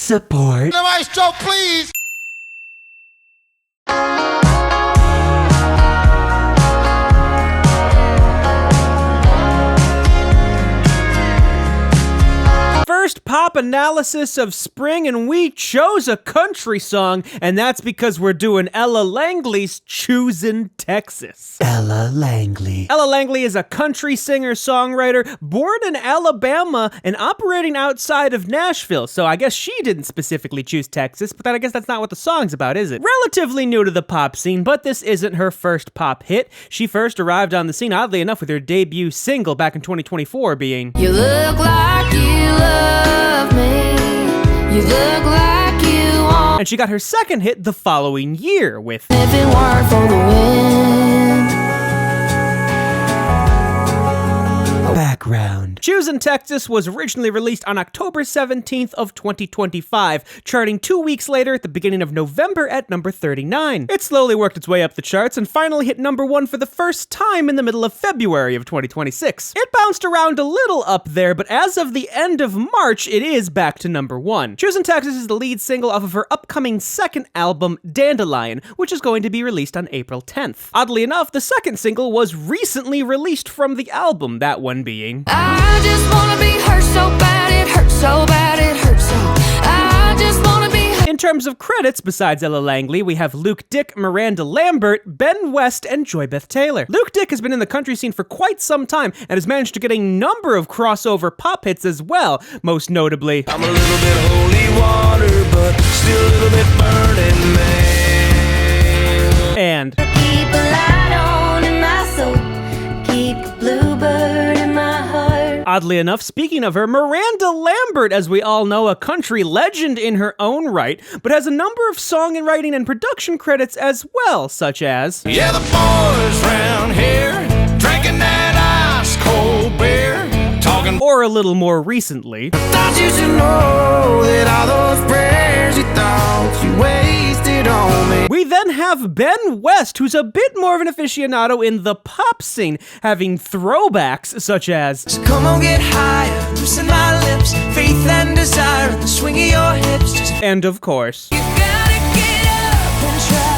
support. The maestro, please. First pop analysis of spring, and we chose a country song, and that's because we're doing Ella Langley's Choosin Texas. Ella Langley. Ella Langley is a country singer-songwriter born in Alabama and operating outside of Nashville, so I guess she didn't specifically choose Texas, but I guess that's not what the song's about, is it? Relatively new to the pop scene, but this isn't her first pop hit. She first arrived on the scene, oddly enough, with her debut single back in 2024 being You look like you love me. You look like you want. and she got her second hit the following year with If it weren't for the wind. Background. Choosin Texas was originally released on October 17th of 2025, charting 2 weeks later at the beginning of November at number 39. It slowly worked its way up the charts and finally hit number 1 for the first time in the middle of February of 2026. It bounced around a little up there, but as of the end of March, it is back to number 1. Choosin Texas is the lead single off of her upcoming second album, Dandelion, which is going to be released on April 10th. Oddly enough, the second single was recently released from the album, that one being I just wanna be hurt so bad, it hurts so bad, it hurts so. I just wanna be hurt. In terms of credits, besides Ella Langley, we have Luke Dick, Miranda Lambert, Ben West, and Joy Beth Taylor. Luke Dick has been in the country scene for quite some time and has managed to get a number of crossover pop hits as well, most notably I'm a little bit holy water, but still a little bit burning man. and Keep a light on in my soul. Keep a bluebird in my heart. oddly enough, speaking of her, Miranda Lambert, as we all know, a country legend in her own right, but has a number of songwriting and production credits as well, such as Yeah, the boys round here drinking that ice cold beer, talking. or a little more recently, Thought you should know that all those prayers you thought you wasted on me. we then have Ben West, who's a bit more of an aficionado in the pop scene, having throwbacks such as So come on, get higher, loosen my lips, faith and desire, and the swing of your hips. Just and of course, You gotta get up and try.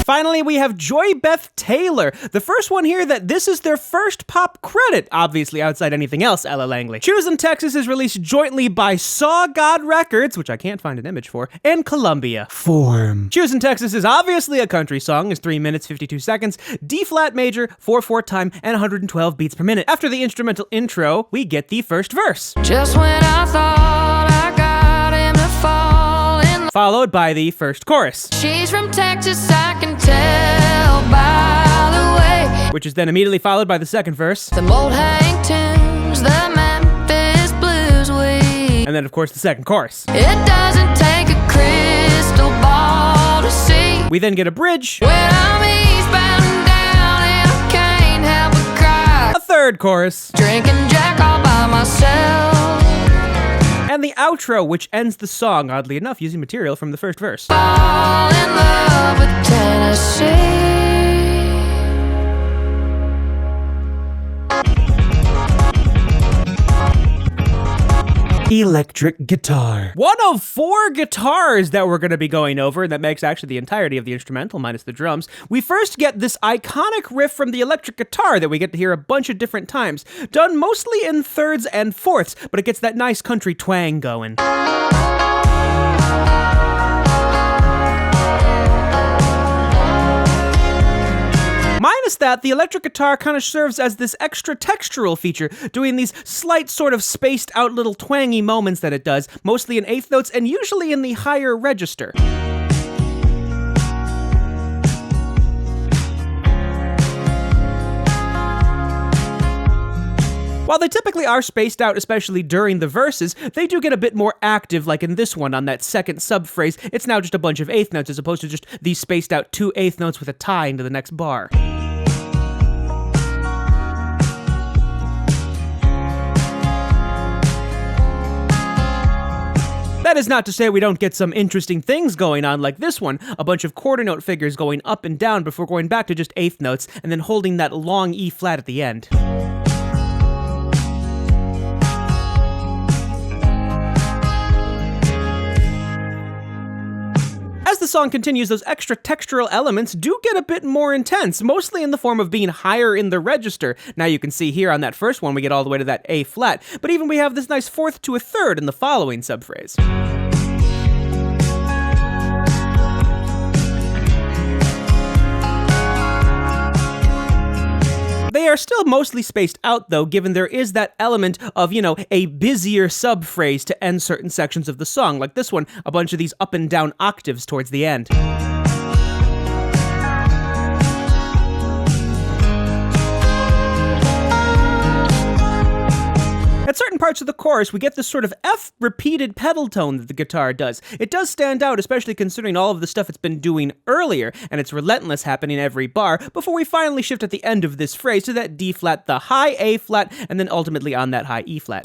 finally, we have Joy Beth Taylor, the first one here that this is their first pop credit, obviously outside anything else, Ella Langley. Choosin Texas is released jointly by Saw God Records, which I can't find an image for, and Columbia. Form. Choosin Texas is obviously a country song, is 3 minutes, 52 seconds, D-flat major, 4/4 time, and 112 beats per minute. After the instrumental intro, we get the first verse, Just when I thought I got him to fall in love. followed by the first chorus, She's from Texas, I can tell by the way. which is then immediately followed by the second verse, The old hang tunes, the Memphis blues we. and then of course the second chorus. It doesn't take a crystal ball to see. We then get a bridge, When I'm eastbound and down and I can't help but cry. a third chorus, Drinking Jack all by myself. and the outro, which ends the song, oddly enough, using material from the first verse. Fall in love with Tennessee. Electric guitar. One of 4 guitars that we're going to be going over, and that makes actually the entirety of the instrumental minus the drums. We first get this iconic riff from the electric guitar that we get to hear a bunch of different times, done mostly in thirds and fourths, but it gets that nice country twang going. Minus that, the electric guitar kind of serves as this extra textural feature, doing these slight sort of spaced out little twangy moments that it does, mostly in eighth notes and usually in the higher register. While they typically are spaced out, especially during the verses, they do get a bit more active, like in this one on that second sub-phrase. It's now just a bunch of eighth notes as opposed to just these spaced out 2 eighth notes with a tie into the next bar. That is not to say we don't get some interesting things going on like this one, a bunch of quarter note figures going up and down before going back to just eighth notes and then holding that long E flat at the end. song continues, those extra textural elements do get a bit more intense, mostly in the form of being higher in the register. Now you can see here on that first one we get all the way to that A flat, but even we have this nice fourth to a third in the following subphrase. They are still mostly spaced out though, given there is that element of, a busier subphrase to end certain sections of the song, like this one, a bunch of these up and down octaves towards the end. At certain parts of the chorus, we get this sort of F repeated pedal tone that the guitar does. It does stand out, especially considering all of the stuff it's been doing earlier, and it's relentless happening every bar, before we finally shift at the end of this phrase to that D flat, the high A flat, and then ultimately on that high E flat.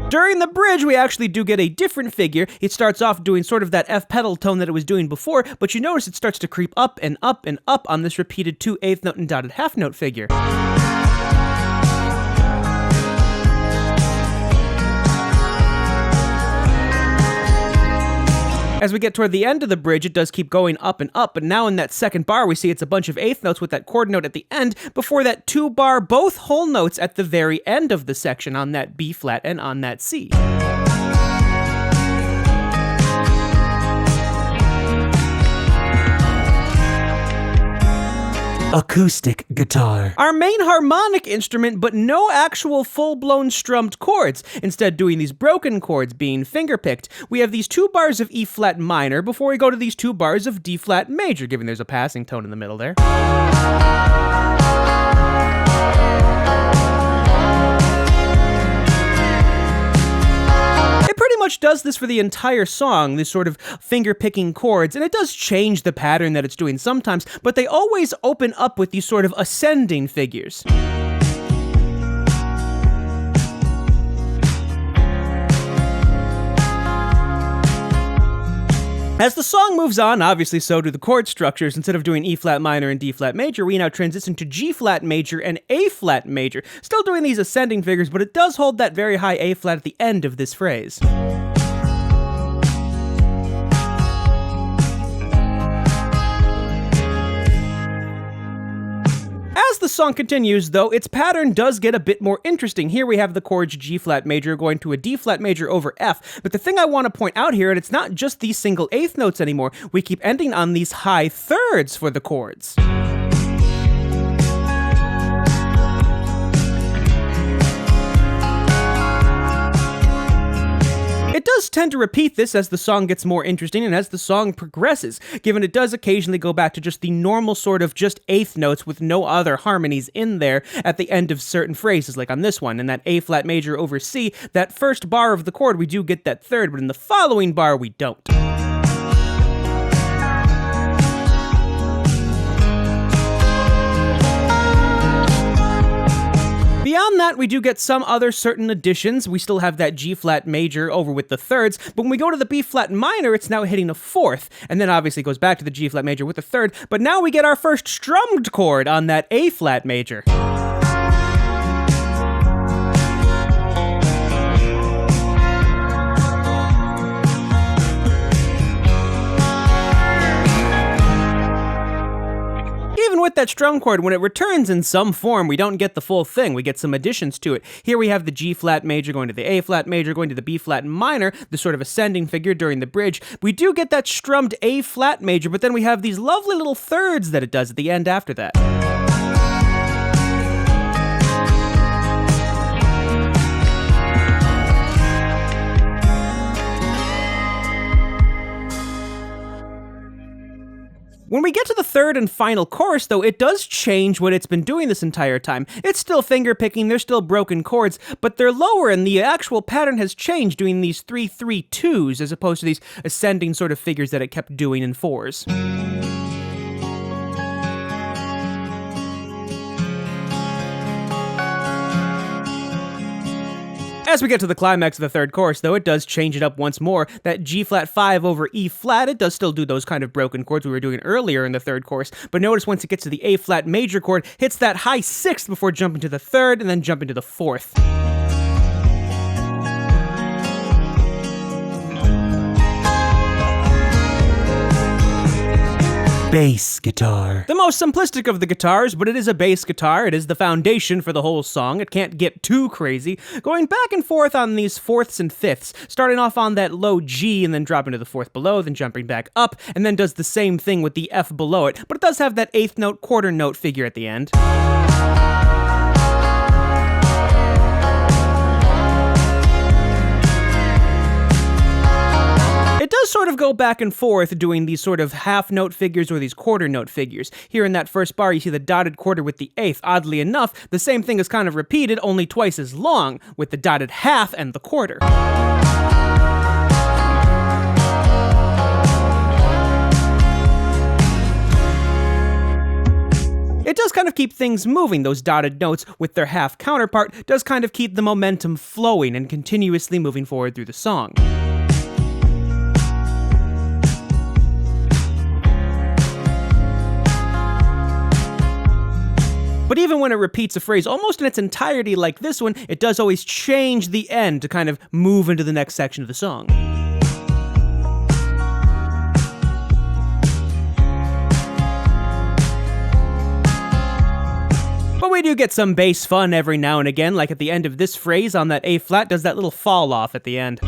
During the bridge, we actually do get a different figure. It starts off doing sort of that F pedal tone that it was doing before, but you notice it starts to creep up and up and up on this repeated 2/8 note and dotted half note figure. As we get toward the end of the bridge, it does keep going up and up, but now in that second bar, we see it's a bunch of eighth notes with that chord note at the end, before that 2-bar, both whole notes at the very end of the section on that B flat and on that C. Acoustic guitar. Our main harmonic instrument, but no actual full-blown strummed chords, instead doing these broken chords being finger-picked. We have these 2 bars of E flat minor before we go to these 2 bars of D flat major, given there's a passing tone in the middle there. Pretty much does this for the entire song, this sort of finger-picking chords, and it does change the pattern that it's doing sometimes, but they always open up with these sort of ascending figures. As the song moves on, obviously so do the chord structures. Instead of doing E flat minor and D flat major, we now transition to G flat major and A flat major. Still doing these ascending figures, but it does hold that very high A flat at the end of this phrase. As the song continues, though, its pattern does get a bit more interesting. Here we have the chords G flat major going to a D flat major over F, but the thing I want to point out here, and it's not just these single eighth notes anymore, we keep ending on these high thirds for the chords. It does tend to repeat this as the song gets more interesting and as the song progresses, given it does occasionally go back to just the normal sort of just eighth notes with no other harmonies in there at the end of certain phrases, like on this one, in that A flat major over C, that first bar of the chord we do get that third, but in the following bar we don't. Beyond that, we do get some other certain additions. We still have that G flat major over with the thirds, but when we go to the B flat minor, it's now hitting a fourth, and then obviously goes back to the G flat major with the third, but now we get our first strummed chord on that A flat major. Even with that strum chord, when it returns in some form, we don't get the full thing. We get some additions to it. Here we have the G flat major going to the A flat major, going to the B flat minor, the sort of ascending figure during the bridge. We do get that strummed A flat major, but then we have these lovely little thirds that it does at the end after that. When we get to the third and final chorus, though, it does change what it's been doing this entire time. It's still finger-picking, there's still broken chords, but they're lower, and the actual pattern has changed, doing these 3-3-2s as opposed to these ascending sort of figures that it kept doing in 4s. As we get to the climax of the third chorus, though, it does change it up once more. That G flat 5 over E flat, it does still do those kind of broken chords we were doing earlier in the third chorus, but notice once it gets to the A flat major chord, hits that high 6th before jumping to the 3rd and then jumping to the 4th. Bass guitar. The most simplistic of the guitars, but it is a bass guitar. It is the foundation for the whole song. It can't get too crazy. Going back and forth on these 4ths and 5ths, starting off on that low G and then dropping to the 4th below, then jumping back up, and then does the same thing with the F below it, but it does have that 8th note, quarter note figure at the end. It does sort of go back and forth doing these sort of half note figures or these quarter note figures. Here in that first bar, you see the dotted quarter with the 8th. Oddly enough, the same thing is kind of repeated, only twice as long, with the dotted half and the quarter. It does kind of keep things moving. Those dotted notes with their half counterpart does kind of keep the momentum flowing and continuously moving forward through the song. But even when it repeats a phrase almost in its entirety like this one, it does always change the end to kind of move into the next section of the song. But we do get some bass fun every now and again, like at the end of this phrase on that A flat does that little fall off at the end.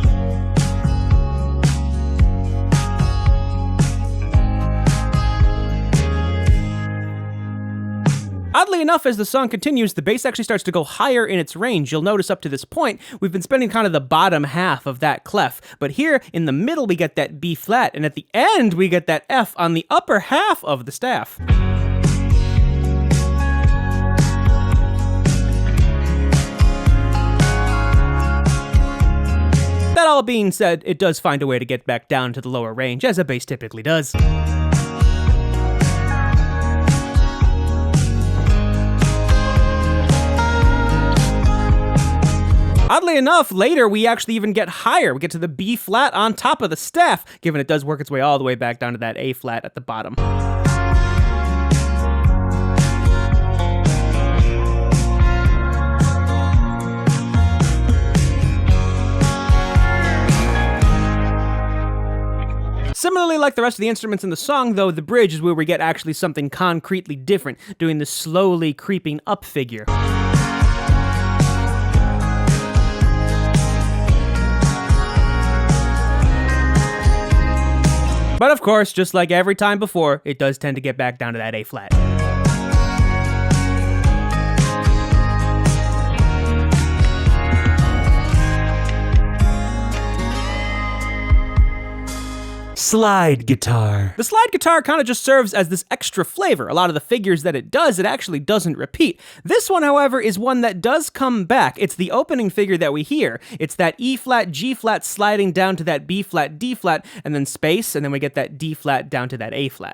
Oddly enough, as the song continues, the bass actually starts to go higher in its range. You'll notice up to this point, we've been spending kind of the bottom half of that clef. But here, in the middle, we get that B flat, and at the end, we get that F on the upper half of the staff. That all being said, it does find a way to get back down to the lower range, as a bass typically does. Oddly enough, later we actually even get higher. We get to the B flat on top of the staff, given it does work its way all the way back down to that A flat at the bottom. Similarly, like the rest of the instruments in the song, though, the bridge is where we get actually something concretely different, doing this slowly creeping up figure. But of course, just like every time before, it does tend to get back down to that A flat. Slide guitar. The slide guitar kind of just serves as this extra flavor. A lot of the figures that it does, it actually doesn't repeat. This one, however, is one that does come back. It's the opening figure that we hear. It's that E flat, G flat sliding down to that B flat, D flat, and then space, and then we get that D flat down to that A flat.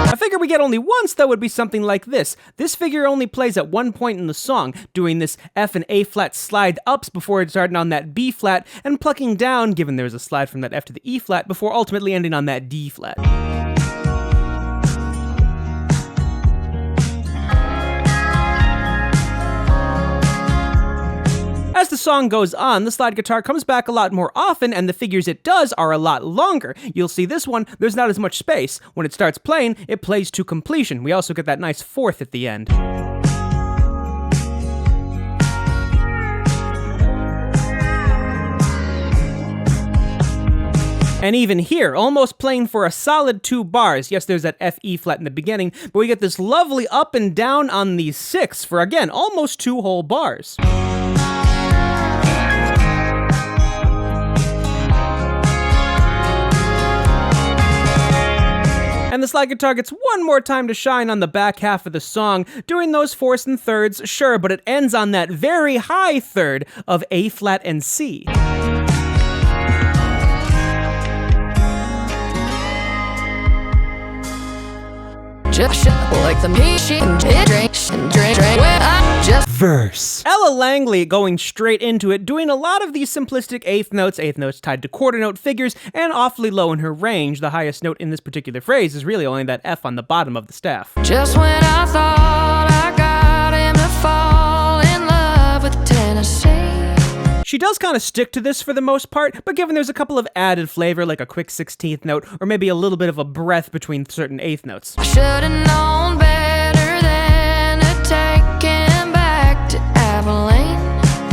A figure we get only once, though, would be something like this. This figure only plays at one point in the song, doing this F and A flat slide ups before starting on that B flat, and plucking down, given there's a slide from that F to the E flat, before ultimately ending on that D flat. As the song goes on, the slide guitar comes back a lot more often, and the figures it does are a lot longer. You'll see this one, there's not as much space. When it starts playing, it plays to completion. We also get that nice fourth at the end. And even here, almost playing for a solid 2 bars. Yes, there's that F, E flat in the beginning, but we get this lovely up and down on these 6 for, again, almost 2 whole bars. And the slide guitar gets one more time to shine on the back half of the song, doing those 4ths and 3rds, sure, but it ends on that very high 3rd of A flat and C. just like the meat and drink when I just Verse. Ella Langley going straight into it, doing a lot of these simplistic eighth notes tied to quarter note figures, and awfully low in her range. The highest note in this particular phrase is really only that F on the bottom of the staff. just when I thought I got him to fall in love with Tennessee. She does kind of stick to this for the most part, but given there's a couple of added flavor, like a quick 16th note, or maybe a little bit of a breath between certain eighth notes. I should've known better than to take him back to Abilene.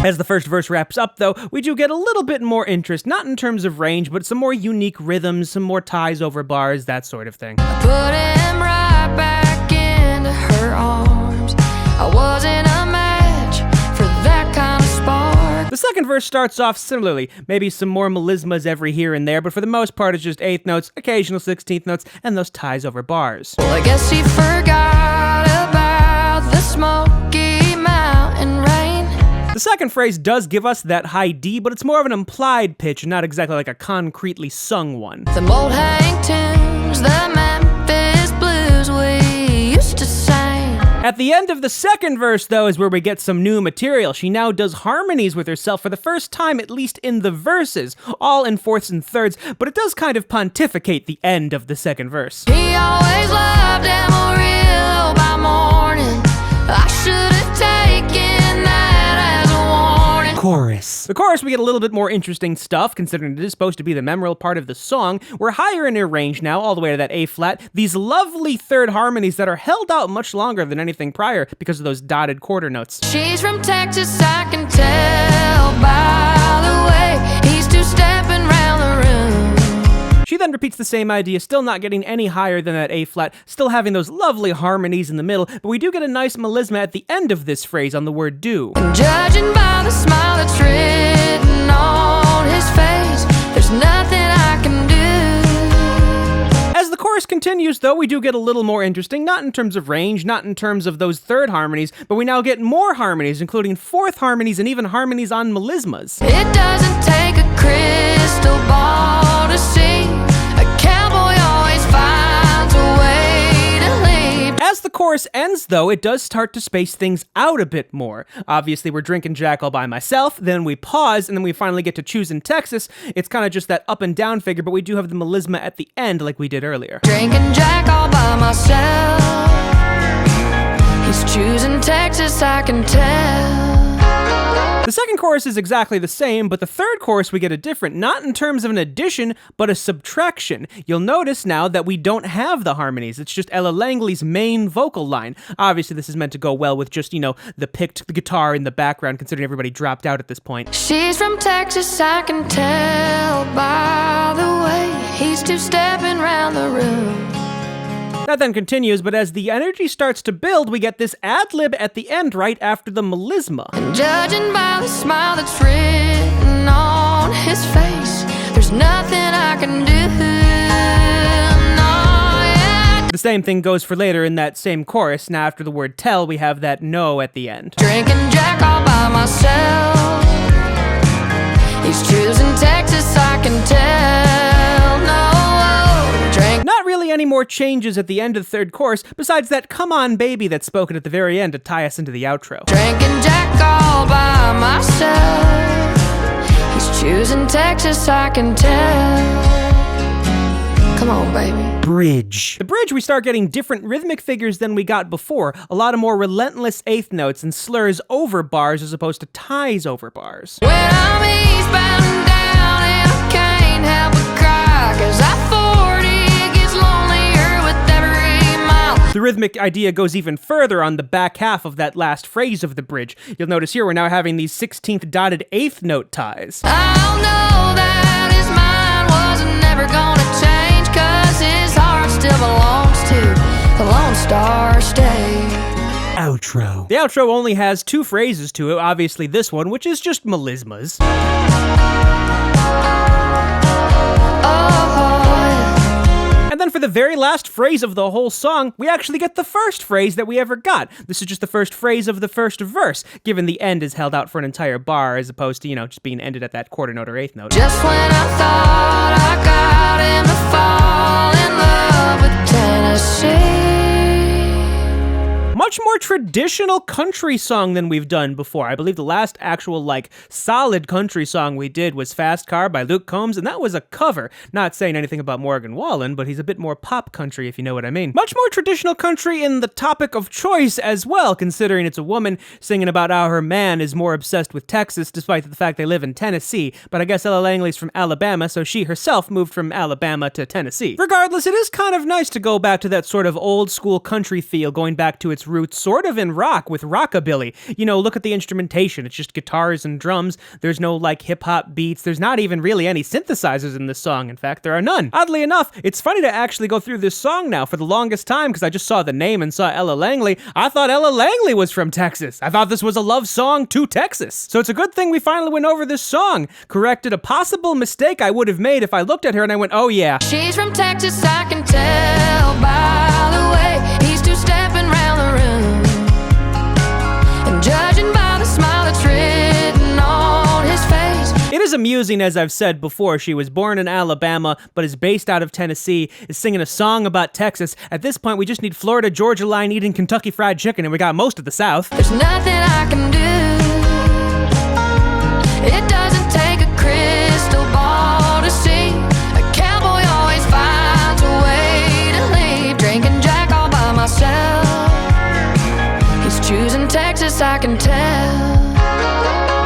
As the first verse wraps up, though, we do get a little bit more interest, not in terms of range, but some more unique rhythms, some more ties over bars, that sort of thing. I put him right back into her arms. I wasn't a match for that kind of spark. The second verse starts off similarly, maybe some more melismas every here and there, but for the most part it's just eighth notes, occasional 16th notes, and those ties over bars. Well, I guess he forgot about the Smoky Mountain rain. The second phrase does give us that high D, but it's more of an implied pitch, not exactly like a concretely sung one. The old hang tunes, the Memphis blues we used to sing. At the end of the second verse, though, is where we get some new material. She now does harmonies with herself for the first time, at least in the verses, all in fourths and thirds, but it does kind of pontificate the end of the second verse. He always loved Amarillo by morning. I should have taken that as a warning. Chorus. The chorus, we get a little bit more interesting stuff, considering it is supposed to be the memorable part of the song. We're higher in her range now, all the way to that A flat. These lovely third harmonies that are held out much longer than anything prior because of those dotted quarter notes. She's from Texas, I can tell by the way he's two-stepping round the room. She then repeats the same idea, still not getting any higher than that A flat, still having those lovely harmonies in the middle, but we do get a nice melisma at the end of this phrase on the word do. And judging by the smile that's written on his face, there's nothing I can do. As the chorus continues, though, we do get a little more interesting, not in terms of range, not in terms of those third harmonies, but we now get more harmonies, including fourth harmonies and even harmonies on melismas. It doesn't take a crystal ball to see. A cowboy always finds a way to leave. As the chorus ends, though, it does start to space things out a bit more. Obviously, we're drinking Jack all by myself, then we pause, and then we finally get to Choosin Texas. It's kind of just that up and down figure, but we do have the melisma at the end like we did earlier. Drinking Jack all by myself. He's choosing Texas, I can tell. The second chorus is exactly the same, but the third chorus we get a different, not in terms of an addition, but a subtraction. You'll notice now that we don't have the harmonies. It's just Ella Langley's main vocal line. Obviously, this is meant to go well with just, the picked guitar in the background, considering everybody dropped out at this point. She's from Texas, I can tell by the way he's two-stepping round the room. That then continues, but as the energy starts to build, we get this ad-lib at the end right after the melisma. And judging by the smile that's written on his face, there's nothing I can do. No, yeah. The same thing goes for later in that same chorus. Now after the word tell, we have that no at the end. Drinking Jack all by myself. He's choosing Texas, I can tell. No, drink. Not really any more changes at the end of the third chorus, besides that come on baby that's spoken at the very end to tie us into the outro. Drinking Jack all by myself. He's choosing Texas, I can tell. Come on, baby. Bridge. The bridge, we start getting different rhythmic figures than we got before. A lot of more relentless eighth notes and slurs over bars as opposed to ties over bars. When I'm eastbound and down and I can't help but cry, 'cause I-40 gets lonelier with every mile. The rhythmic idea goes even further on the back half of that last phrase of the bridge. You'll notice here we're now having these 16th dotted eighth note ties. I'll know that his mind wasn't never gonna change, 'cause his heart still belongs to the Lone Star State. Outro. The outro only has two phrases to it, obviously this one, which is just melismas. And then for the very last phrase of the whole song, we actually get the first phrase that we ever got. This is just the first phrase of the first verse, given the end is held out for an entire bar as opposed to, just being ended at that quarter note or eighth note. Just when I thought I got him to fall in love with Tennessee. Much more traditional country song than we've done before. I believe the last actual, solid country song we did was Fast Car by Luke Combs, and that was a cover. Not saying anything about Morgan Wallen, but he's a bit more pop country, if you know what I mean. Much more traditional country in the topic of choice as well, considering it's a woman singing about how her man is more obsessed with Texas, despite the fact they live in Tennessee. But I guess Ella Langley's from Alabama, so she herself moved from Alabama to Tennessee. Regardless, it is kind of nice to go back to that sort of old school country feel, going back to its roots sort of in rock with rockabilly. You know, look at the instrumentation. It's just guitars and drums. There's no hip-hop beats. There's not even really any synthesizers in this song. In fact, there are none. Oddly enough, it's funny to actually go through this song now. For the longest time, because I just saw the name and saw Ella Langley, I thought Ella Langley was from Texas. I thought this was a love song to Texas. So it's a good thing we finally went over this song. Corrected a possible mistake I would have made if I looked at her and I went, oh yeah. She's from Texas, I can tell by the way he's two-stepping round the room. And judging by the smile that's written on his face. It is amusing, as I've said before. She was born in Alabama, but is based out of Tennessee, is singing a song about Texas. At this point, we just need Florida Georgia line eating Kentucky Fried Chicken, and we got most of the South. There's nothing I can do. It doesn't take a crystal ball to see. A cowboy always finds a way to leave. Drinking Jack all by myself. He's choosing Texas, I can tell.